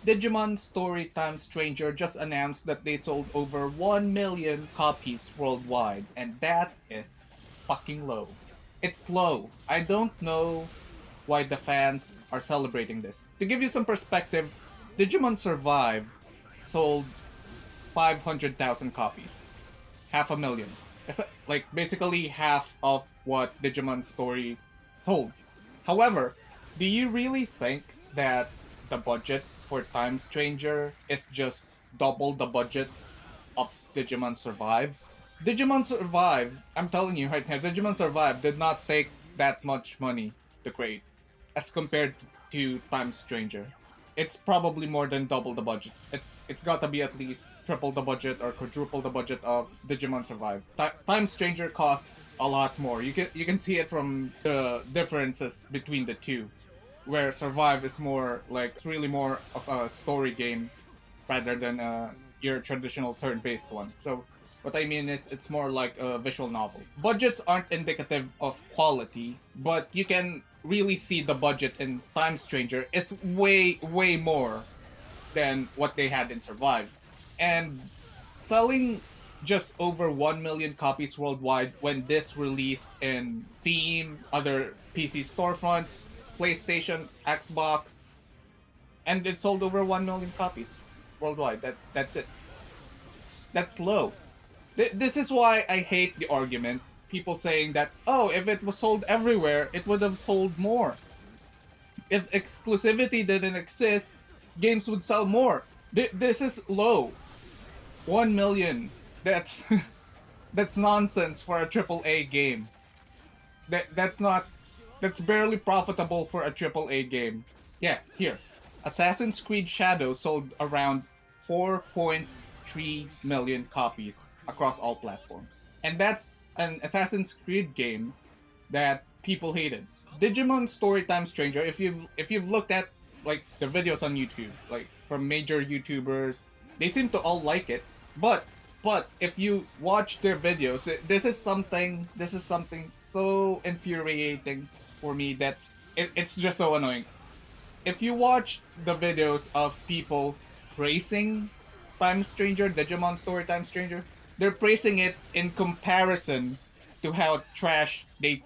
Digimon Storytime Stranger just announced that they sold over 1 million copies worldwide, and that is fucking low. It's low. I don't know why the fans are celebrating this. To give you some perspective, Digimon Survive sold 500,000 copies. Half a million. Like basically half of what Digimon Story sold. However, do you really think that the budget for Time Stranger is just double the budget of Digimon Survive? Digimon Survive, I'm telling you right now, Digimon Survive did not take that much money to create as compared to Time Stranger. It's probably more than double the budget. It's got to be at least triple the budget or quadruple the budget of Digimon Survive. Time Stranger costs a lot more. You can see it from the differences between the two, where Survive is more like it's really more of a story game rather than your traditional turn-based one. So what I mean is it's more like a visual novel. Budgets aren't indicative of quality, but you can really see the budget in Time Stranger is way more than what they had in Survive. And selling just over 1 million copies worldwide when this released in Steam, other PC storefronts, PlayStation, Xbox, and it sold over 1 million copies worldwide. That's it. That's low. This is why I hate the argument. People saying that, oh, if it was sold everywhere, it would have sold more. If exclusivity didn't exist, games would sell more. This is low. 1 million. That's that's nonsense for a triple A game. That's not that's barely profitable for a triple A game. Yeah, here. Assassin's Creed Shadow sold around 4.3 million copies across all platforms. And that's an Assassin's Creed game that people hated. Digimon Storytime Stranger, if you've looked at like the videos on YouTube, like from major YouTubers, they seem to all like it. But if you watch their videos, this is something so infuriating for me that it's just so annoying. If you watch the videos of people praising Time Stranger, Digimon Story Time Stranger, they're praising it in comparison to how trash they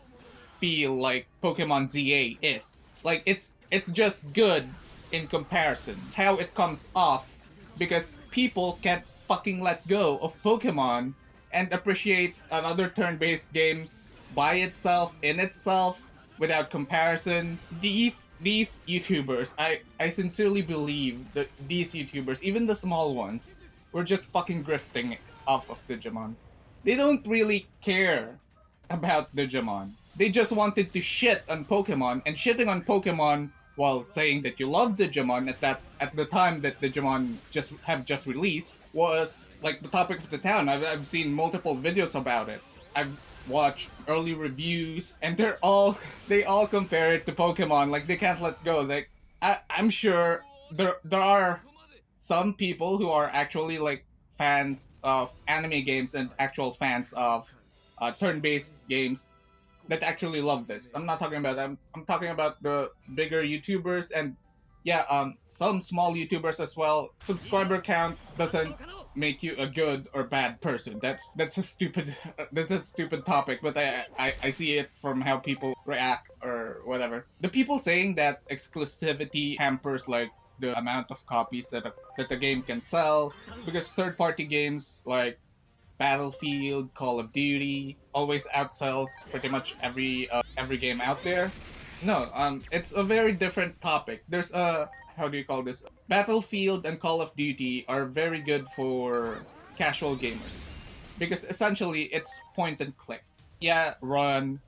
feel like Pokemon ZA is. Like it's just good in comparison. It's how it comes off because people can't fucking let go of Pokemon and appreciate another turn-based game by itself in itself without comparisons. These YouTubers, I sincerely believe that these YouTubers, even the small ones, were just fucking grifting off of Digimon. They don't really care about Digimon. They just wanted to shit on Pokemon, and shitting on Pokemon while saying that you love Digimon at the time that Digimon just released was like the topic of the town. I've seen multiple videos about it. I've watched early reviews, and they all compare it to Pokemon. Like they can't let go. Like I'm sure there are some people who are actually like fans of anime games and actual fans of turn-based games that actually love this. I'm not talking about them. I'm talking about the bigger YouTubers and yeah, some small YouTubers as well. Subscriber count doesn't make you a good or bad person. That's a stupid that's a stupid topic, but I see it from how people react or whatever. The people saying that exclusivity hampers like the amount of copies that the game can sell because third party games like Battlefield, Call of Duty always outsells pretty much every game out there. No, it's a very different topic. There's a how do you call this? Battlefield and Call of Duty are very good for casual gamers because essentially it's point and click. Yeah, run,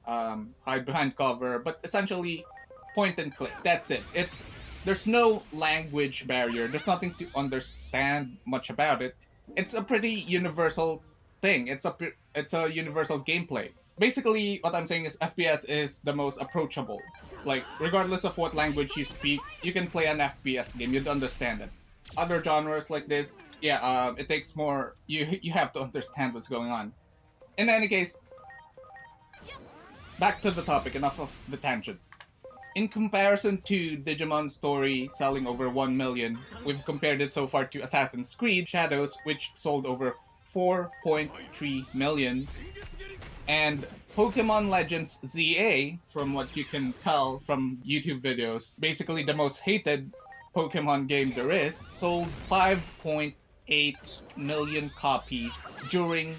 hide behind cover, but essentially point and click. That's it. There's no language barrier. There's nothing to understand much about it. It's a pretty universal thing. It's a universal gameplay. Basically, what I'm saying is FPS is the most approachable. Like, regardless of what language you speak, you can play an FPS game. You'd understand it. Other genres like this, yeah, it takes more. You have to understand what's going on. In any case, back to the topic. Enough of the tangent. In comparison to Digimon Story selling over 1 million, we've compared it so far to Assassin's Creed Shadows, which sold over 4.3 million, and Pokemon Legends ZA, from what you can tell from YouTube videos, basically the most hated Pokemon game there is, sold 5.8 million copies during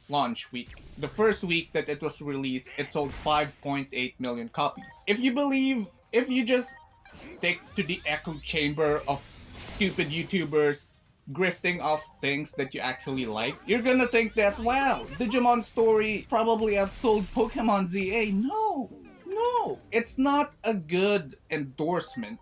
launch week. The first week that it was released, it sold 5.8 million copies. If you just stick to the echo chamber of stupid YouTubers grifting off things that you actually like, you're gonna think that, wow, Digimon Story probably outsold Pokemon ZA. No, it's not a good endorsement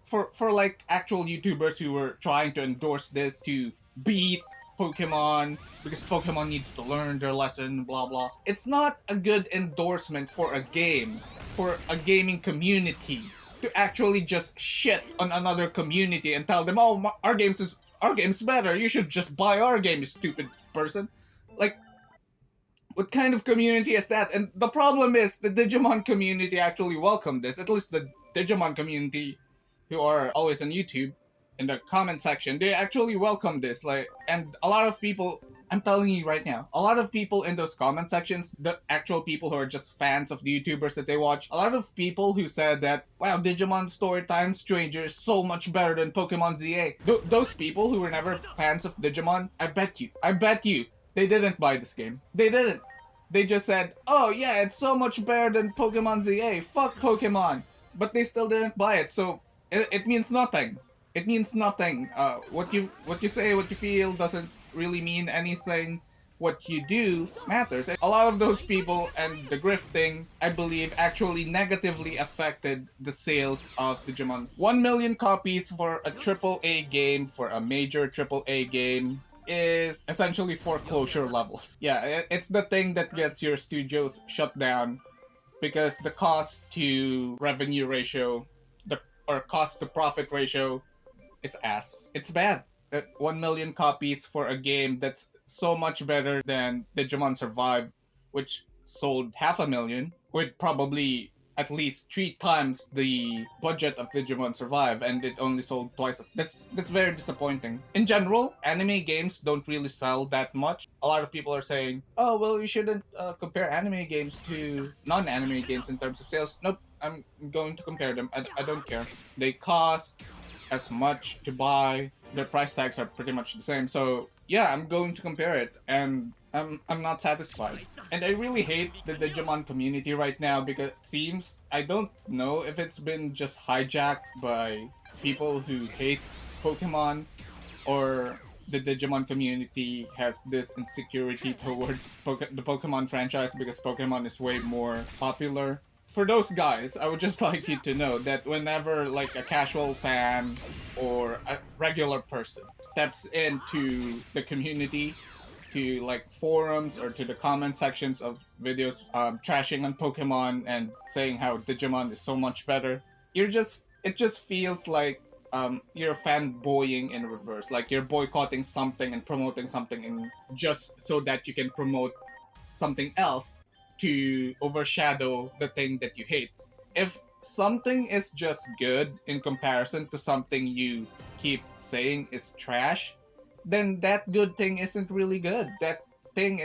for like actual YouTubers who were trying to endorse this to beat Pokemon because Pokemon needs to learn their lesson, blah blah. It's not a good endorsement for a game, for a gaming community to actually just shit on another community and tell them, "Oh, our game's better. You should just buy our game, you stupid person." Like, what kind of community is that? And the problem is the Digimon community actually welcomed this. At least the Digimon community who are always on YouTube in the comment section, they actually welcome this. Like, and a lot of people, I'm telling you right now, a lot of people in those comment sections, the actual people who are just fans of the YouTubers that they watch, a lot of people who said that, wow, Digimon Story Time Stranger is so much better than Pokemon ZA. Those people who were never fans of Digimon, I bet you, they didn't buy this game. They didn't. They just said, oh yeah, it's so much better than Pokemon ZA. Fuck Pokemon. But they still didn't buy it, so it means nothing. It means nothing. What you say, what you feel doesn't really mean anything. What you do matters. A lot of those people and the grifting, I believe, actually negatively affected the sales of Digimon. 1 million copies for a AAA game, for a major AAA game, is essentially foreclosure levels. Yeah, it's the thing that gets your studios shut down because the cost to revenue ratio, or cost to profit ratio, is ass. It's bad. 1 million copies for a game that's so much better than Digimon Survive, which sold 500,000, with probably at least 3 times the budget of Digimon Survive, and it only sold twice as. That's very disappointing. In general, anime games don't really sell that much. A lot of people are saying, oh, well, you shouldn't compare anime games to non-anime games in terms of sales. Nope, I'm going to compare them. I don't care. They cost as much to buy. Their price tags are pretty much the same. So yeah, I'm going to compare it, and I'm not satisfied. And I really hate the Digimon community right now because it seems, I don't know if it's been just hijacked by people who hate Pokemon, or the Digimon community has this insecurity towards the Pokemon franchise because Pokemon is way more popular. For those guys, I would just like you to know that whenever like a casual fan or a regular person steps into the community, to like forums or to the comment sections of videos trashing on Pokemon and saying how Digimon is so much better, it just feels like you're fanboying in reverse. Like you're boycotting something and promoting something in just so that you can promote something else to overshadow the thing that you hate. If something is just good in comparison to something you keep saying is trash, then that good thing isn't really good. That thing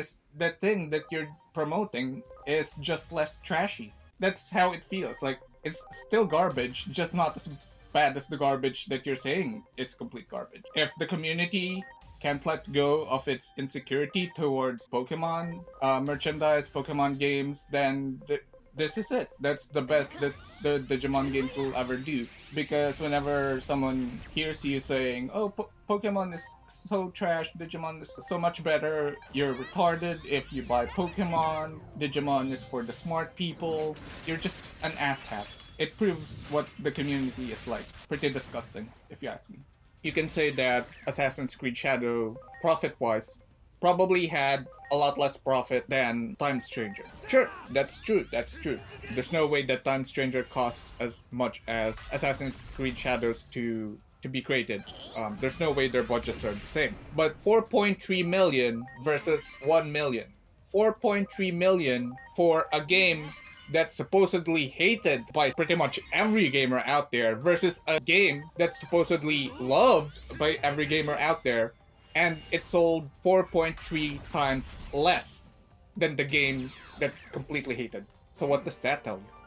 that you're promoting is just less trashy. That's how it feels. Like it's still garbage, just not as bad as the garbage that you're saying is complete garbage. If the community can't let go of its insecurity towards Pokemon merchandise, Pokemon games, then this is it. That's the best that the Digimon games will ever do. Because whenever someone hears you saying, oh, Pokemon is so trash, Digimon is so much better, you're retarded if you buy Pokemon, Digimon is for the smart people, you're just an asshat. It proves what the community is like. Pretty disgusting, if you ask me. You can say that Assassin's Creed Shadow, profit-wise, probably had a lot less profit than Time Stranger. Sure, that's true. There's no way that Time Stranger costs as much as Assassin's Creed Shadows to be created. There's no way their budgets are the same. But 4.3 million versus 1 million. 4.3 million for a game that's supposedly hated by pretty much every gamer out there versus a game that's supposedly loved by every gamer out there, and it sold 4.3 times less than the game that's completely hated. So what does that tell you?